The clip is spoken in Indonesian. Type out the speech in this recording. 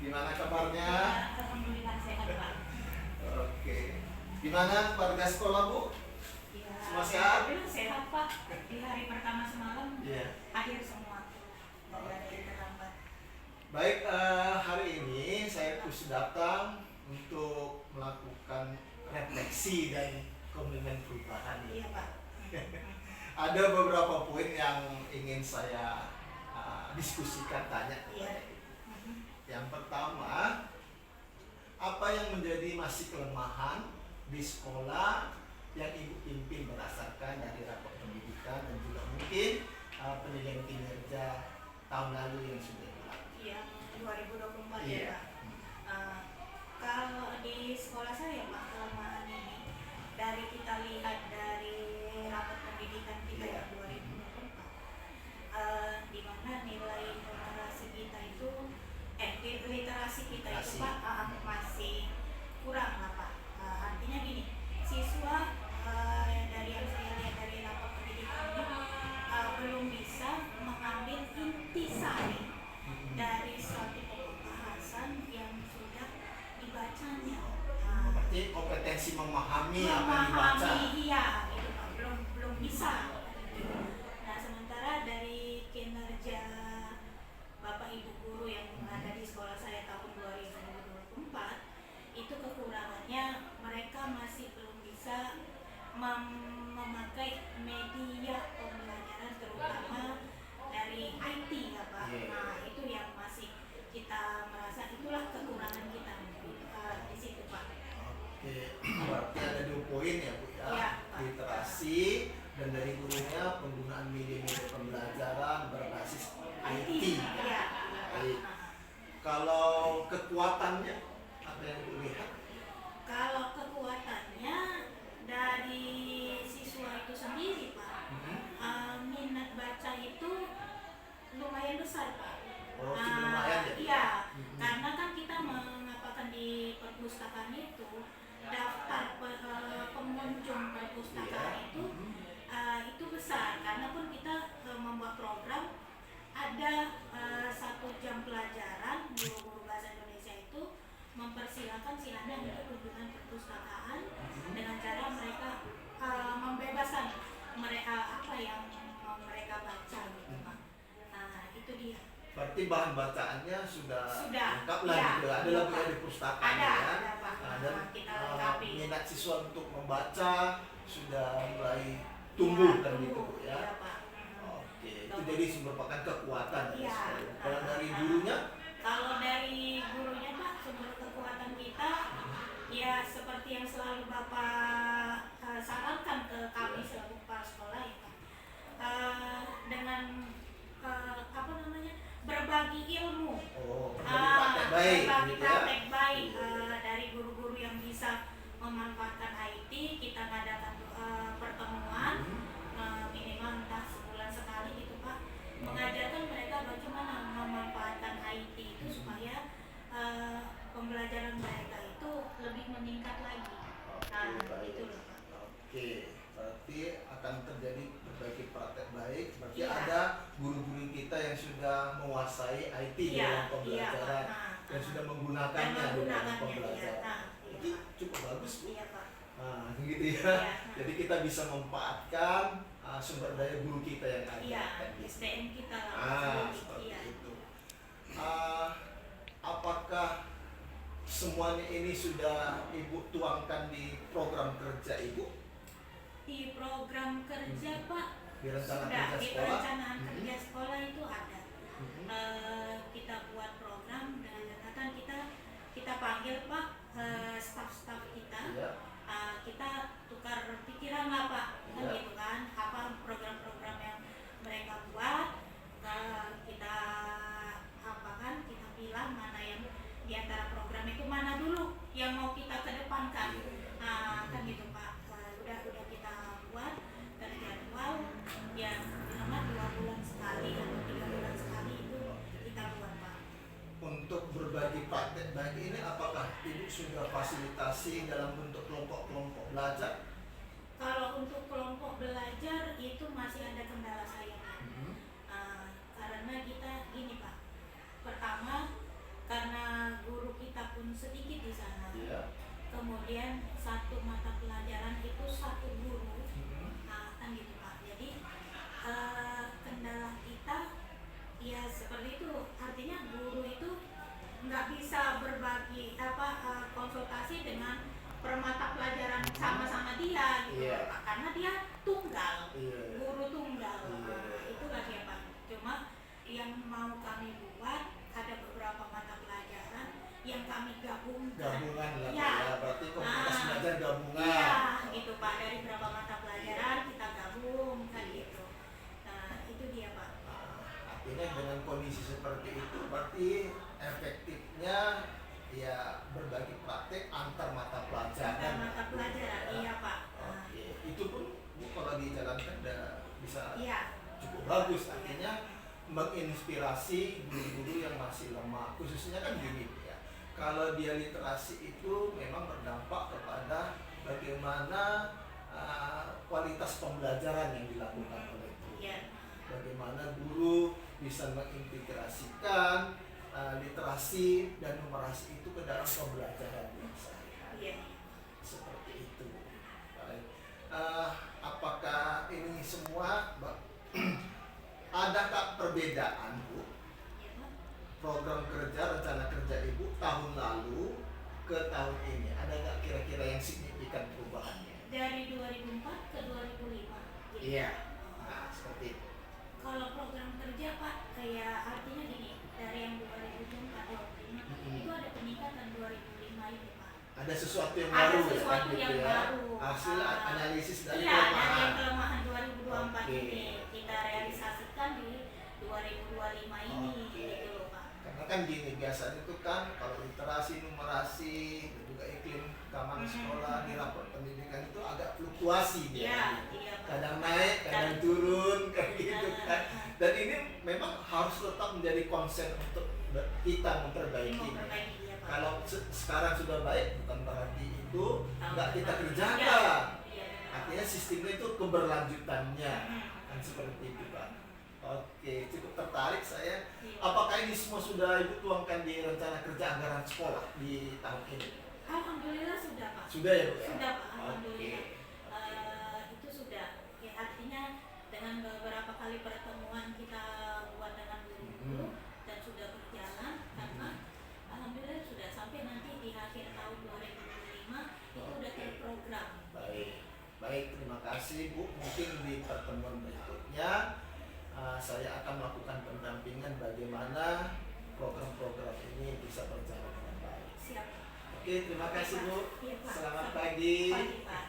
Gimana kabarnya? Alhamdulillah sehat Pak. Oke. Gimana keluarga sekolah, Bu? Ya, Semua sehat? alhamdulillah sehat Pak. Di hari pertama semalam Iya. akhir semua dari hari terlambat. Baik, hari ini saya terus datang untuk melakukan refleksi dan komitmen perubahan. Iya Pak. Ada beberapa poin yang ingin saya diskusikan, tanya. Iya. Yang pertama, apa yang menjadi masih kelemahan di sekolah yang Ibu pimpin berdasarkan dari rapor pendidikan dan juga mungkin penilaian kinerja tahun lalu yang sudah dilakukan. Iya, 2024 Iya. ya Pak. Kalau di sekolah saya Pak, kelemahan ini dari kita lihat dari rapor pendidikan kita Iya. yang 2024, di mana nilai literasi kita itu literasi kita itu Pak masih kurang lah Pak. Artinya gini, siswa dari yang saya lihat dari rapor pendidikan ini belum bisa mengambil intisari dari suatu pokok bahasan yang sudah dibacanya. Berarti kompetensi memahami apa yang dibaca. Iya, gitu Pak. Belum bisa. Nah, sementara dari kinerja Bapak Ibu guru yang ada di sekolah saya tahun 2024, itu kekurangannya mereka masih belum bisa memakai media pembelajaran terutama dari IT ya Pak. Nah, itu yang masih kita merasa itulah kekurangan kita di situ Pak. Oke, berarti ada 2 poin ya Bu ya. Iya, Pak. Literasi dan dari gurunya penggunaan media-media pembelajaran berbasis IT. Iya. Baik. Kalau kekuatannya apa yang Bu lihat? Kalau kekuatannya dari siswa itu sendiri Pak, minat baca itu lumayan besar Pak. Oh, cukup lumayan ya? Iya, karena kan kita mengapakan di perpustakaan itu daftar pengunjung perpustakaan itu besar, karena pun kita membuat program ada 1 jam pelajaran guru-guru bahasa Indonesia itu mempersilahkan si Anda untuk kunjungan perpustakaan dengan cara mereka membebaskan mereka apa yang mau mereka baca gitu Pak. Nah, itu dia. Berarti bahan bacaannya sudah lengkap lah ya, gitu. Ada lagi di perpustakaan ada, ya. ada Pak. Dan Kita lengkapi. minat siswa untuk membaca sudah mulai tumbuh kan gitu Bu ya. Iya Pak. Oke, itu jadi merupakan kekuatan dari Iya. sekolah. Kalau dari gurunya? Kalau dari gurunya Pak, sumber kekuatan kita ya seperti yang selalu Bapak sarankan ke kami selaku kepala sekolah ya Pak. Dengan berbagi ilmu. Praktek baik Berbagi gitu ya. praktek baik dari guru-guru yang bisa memanfaatkan IT. Kita ngadakan pertemuan minimal entah sebulan sekali gitu Pak, mengajarkan mereka bagaimana memanfaatkan IT itu supaya pembelajaran mereka itu lebih meningkat lagi. Baik. Itu loh Pak. Oke, berarti akan terjadi berbagai praktek baik. Berarti Iya. ada guru-guru kita yang sudah menguasai IT dalam pembelajaran dan sudah menggunakannya di dalam pembelajaran. Itu cukup bagus Bu. Iya Pak. Nah, gitu ya. Iya. Jadi kita bisa memanfaatkan sumber daya guru kita yang ada. Iya, kan gitu. SDM kita lah. Seperti Iya. itu. Apakah semuanya ini sudah Ibu tuangkan di program kerja Ibu? Di program kerja Pak, Di rencana sudah kerja di sekolah? perencanaan kerja sekolah itu ada. Kita buat program dengan catatan kita panggil Pak staf-staf kita. Iya. Kita tukar pikiran lah Pak, kan Iya. gitu kan, apa program-program yang mereka buat, kita kita bilang mana yang di antara program itu mana dulu yang mau kita kedepankan. Kan gitu Pak. Udah kita buat terjadwal yang minimal 2 bulan sekali atau 3 bulan sekali itu kita buat Pak. Untuk berbagi praktek baik ini apakah Ibu sudah fasilitasi dalam bentuk kelompok-kelompok belajar? Kalau untuk kelompok belajar itu masih ada kendala saya Pak. Karena kita gini Pak, pertama karena satu mata pelajaran itu satu guru. Hmm. Nah, kan gitu Pak. Jadi kendala kita ya seperti itu. Artinya guru itu nggak bisa berbagi konsultasi dengan per mata pelajaran sama-sama dia gitu Iya. Pak. Karena dia tunggal, Iya. guru tunggal. Iya. Nah, itulah dia Pak. Cuma yang mau kami buat ada beberapa mata pelajaran yang kami gabungkan. Gabungan lah Ya. ya, berarti komunitas belajar gabungan. Iya, gitu Pak. Dari beberapa mata pelajaran kita gabung kan gitu. Nah, itu dia Pak. Nah, artinya dengan kondisi seperti itu berarti efektifnya ya berbagi praktek antar mata pelajaran. Antar mata pelajaran, iya Pak. Nah, Oke, itu pun Bu, kalau dijalankan udah bisa iya. cukup bagus. Artinya menginspirasi guru-guru yang masih lemah, khususnya kan gini ya. Kalau dia literasi itu memang berdampak kepada bagaimana kualitas pembelajaran yang dilakukan oleh guru. Iya. Bagaimana guru bisa mengintegrasikan literasi dan numerasi itu ke dalam pembelajaran yang sehari-hari. Iya. Seperti itu. Baik. Apakah ini semua adakah perbedaan Bu Iya Pak. program kerja rencana kerja Ibu tahun lalu ke tahun ini? Ada nggak kira-kira yang signifikan perubahannya? Dari 2004 ke 2005. Jadi, Iya. Nah, seperti itu. kalau program kerja Pak, kayak artinya gini, dari yang 2004 2005 itu ada peningkatan 2005 ini Pak. Ada sesuatu yang Ada baru sesuatu ya, yang gitu ya. baru. Hasil analisis dari Iya, dari kelemahan. yang kelemahan 2024 Oke. ini kita realisasikan di 2025 ini Oke. gitu loh Pak. Karena kan gini, biasanya itu kan kalau literasi, numerasi, dan juga iklim keamanan sekolah di rapor pendidikan itu agak fluktuasi dia. Iya, gitu. iya Pak. Kadang naik, kadang turun, kayak gitu kan. Dan ini memang harus tetap menjadi konsen untuk kita memperbaiki. Memperbaiki ya Pak. Kalau sekarang sudah baik, bukan berarti itu nggak kita Iya, kerjakan. iya, Artinya sistemnya itu keberlanjutannya. Hmm. Kan seperti itu Pak. Oke, cukup tertarik saya. Iya. Apakah ini semua sudah Ibu tuangkan di rencana kerja anggaran sekolah di tahun ini? Alhamdulillah sudah Pak. Sudah ya Bu ya? Sudah Pak, Oke. alhamdulillah. Itu sudah. Ya, artinya dengan beberapa kali pertemuan kita buat dengan guru dan sudah berjalan karena alhamdulillah sudah sampai nanti di akhir tahun 2025 itu udah terprogram. Baik, baik, terima kasih Bu. Mungkin di pertemuan berikutnya saya akan melakukan pendampingan bagaimana program-program ini bisa berjalan dengan baik. Siap. Oke, terima kasih Bu. Iya, Pak. Selamat pagi. Pagi Pak.